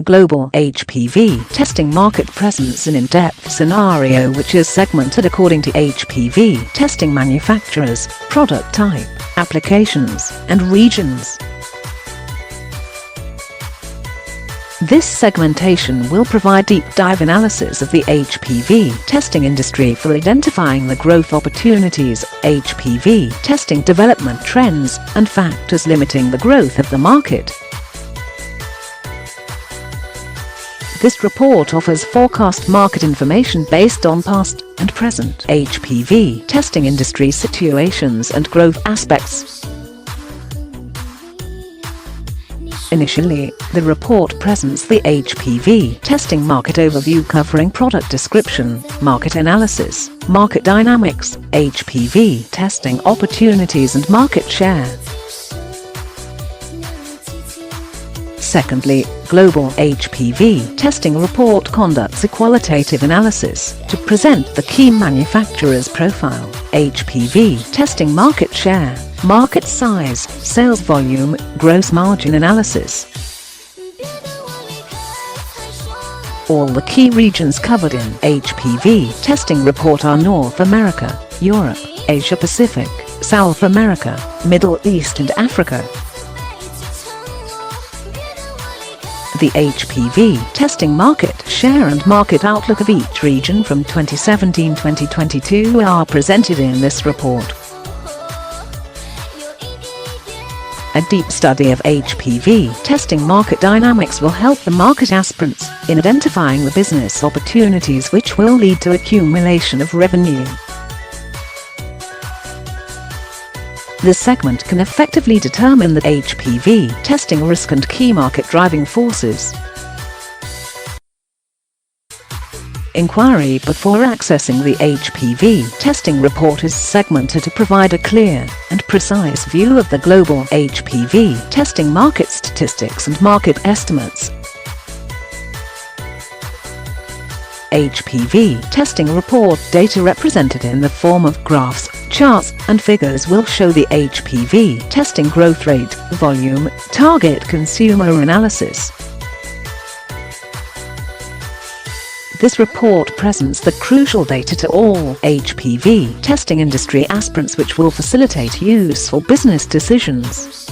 global HPV testing market presence, an in-depth scenario which is segmented according to HPV testing manufacturers, product type, applications, and regions. This segmentation will provide deep dive analysis of the HPV testing industry for identifying the growth opportunities, HPV testing development trends, and factors limiting the growth of the market. This report offers forecast market information based on past and present HPV testing industry situations and growth aspects. Initially, the report presents the HPV testing market overview covering product description, market analysis, market dynamics, HPV testing opportunities and market share. Secondly, global HPV testing report conducts a qualitative analysis to present the key manufacturer's profile, HPV testing market share, market size, sales volume, gross margin analysis. All the key regions covered in HPV testing report are North America, Europe, Asia Pacific, South America, Middle East and Africa. The HPV testing market share and market outlook of each region from 2017-2022 are presented in this report. A deep study of HPV testing market dynamics will help the market aspirants in identifying the business opportunities which will lead to accumulation of revenue. This segment can effectively determine the HPV testing risk and key market driving forces. Inquiry before accessing the HPV testing report is segmented to provide a clear and precise view of the global HPV testing market statistics and market estimates. HPV testing report data represented in the form of graphs, charts, and figures will show the HPV testing growth rate, volume, target consumer analysis. This report presents the crucial data to all HPV testing industry aspirants which will facilitate useful business decisions.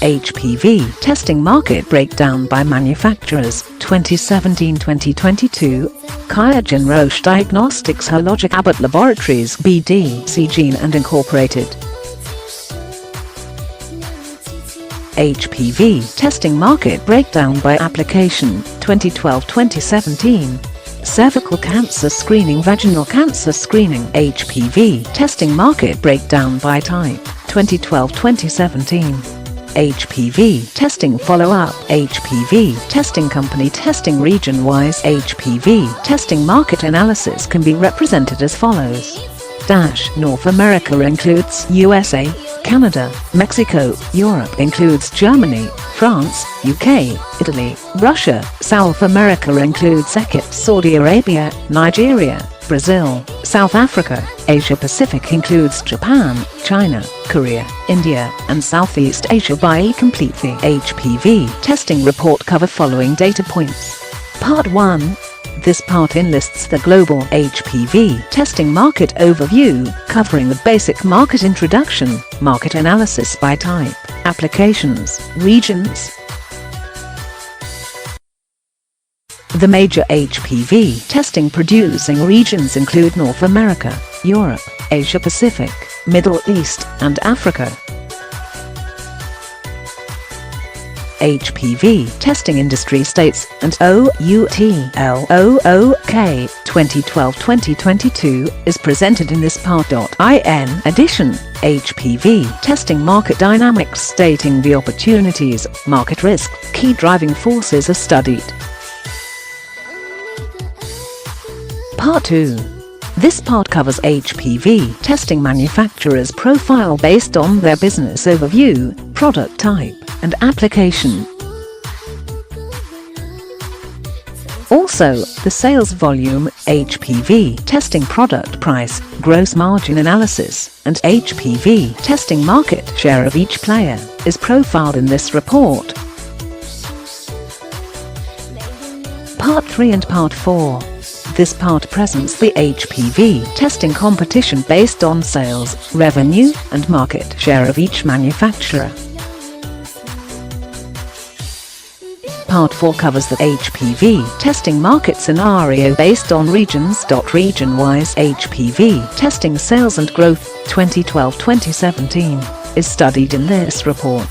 HPV testing market breakdown by manufacturers, 2017-2022, Qiagen, Roche Diagnostics, Hologic, Abbott Laboratories, BD, Seegene and Inc. HPV testing market breakdown by application, 2012-2017. Cervical cancer screening, vaginal cancer screening. HPV testing market breakdown by type, 2012-2017. HPV testing follow-up, HPV testing company testing region-wise. HPV testing market analysis can be represented as follows. North America includes USA, Canada, Mexico. Europe includes Germany, France, UK, Italy, Russia. South America includes Eqypt, Saudi Arabia, Nigeria, Brazil, South Africa. Asia Pacific includes Japan, China, Korea, India, and Southeast Asia. By Eqypt. HPV testing report cover following data points. Part 1. This part enlists the global HPV testing market overview, covering the basic market introduction, market analysis by type, applications, regions. The major HPV testing producing regions include North America, Europe, Asia Pacific, Middle East, and Africa. HPV testing industry states and outlook 2012-2022 is presented in this part. In addition, HPV testing market dynamics stating the opportunities, market risk, key driving forces are studied. Part 2. This part covers HPV testing manufacturers' profile based on their business overview, product type, and application. Also, the sales volume, HPV testing product price, gross margin analysis, and HPV testing market share of each player is profiled in this report. 3 and Part 4. This part presents the HPV testing competition based on sales, revenue, and market share of each manufacturer. Part 4 covers the HPV testing market scenario based on regions. Region-wise HPV testing sales and growth 2012-2017 is studied in this report.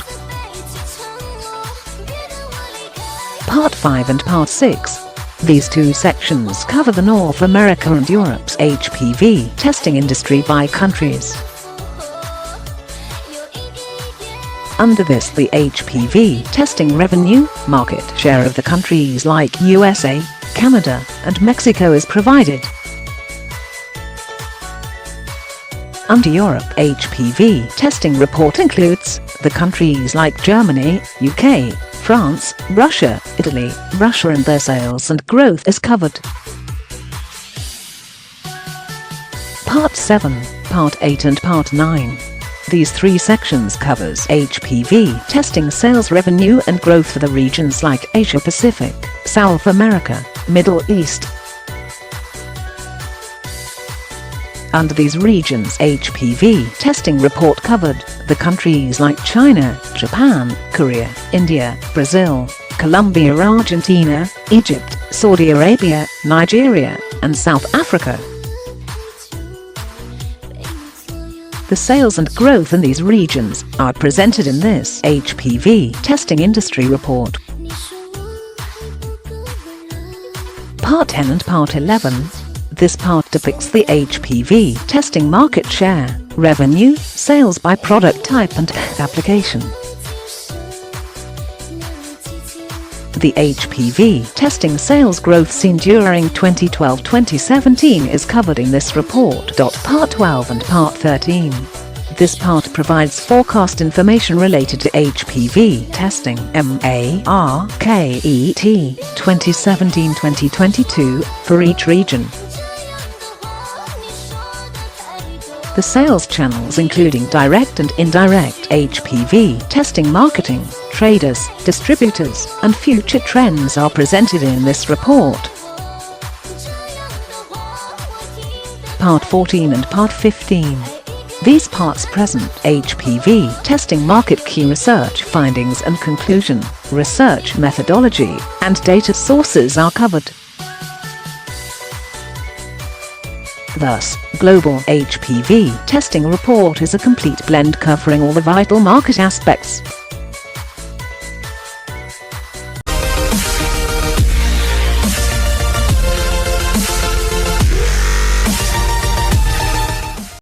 Part 5 and Part 6. These two sections cover the North America and Europe's HPV testing industry by countries. Under this, the HPV testing revenue, market share of the countries like USA, Canada, and Mexico is provided. Under Europe, HPV testing report includes the countries like Germany, UK, France, Russia, Italy, Russia, and their sales and growth is covered. Part 7, Part 8 and Part 9. These three sections covers HPV testing sales revenue and growth for the regions like Asia Pacific, South America, Middle East. Under these regions, HPV testing report covered the countries like China, Japan, Korea, India, Brazil, Colombia, Argentina, Egypt, Saudi Arabia, Nigeria, and South Africa. The sales and growth in these regions are presented in this HPV testing industry report. Part 10 and Part 11. This part depicts the HPV testing market share, revenue, sales by product type and application. The HPV testing sales growth seen during 2012-2017 is covered in this report. Part 12 and Part 13. This part provides forecast information related to HPV testing market 2017-2022 for each region. The sales channels including direct and indirect HPV testing marketing, traders, distributors, and future trends are presented in this report. Part 14 and Part 15. These parts present HPV testing market key research findings and conclusion, research methodology, and data sources are covered. Thus, Global HPV Testing Report is a complete blend covering all the vital market aspects.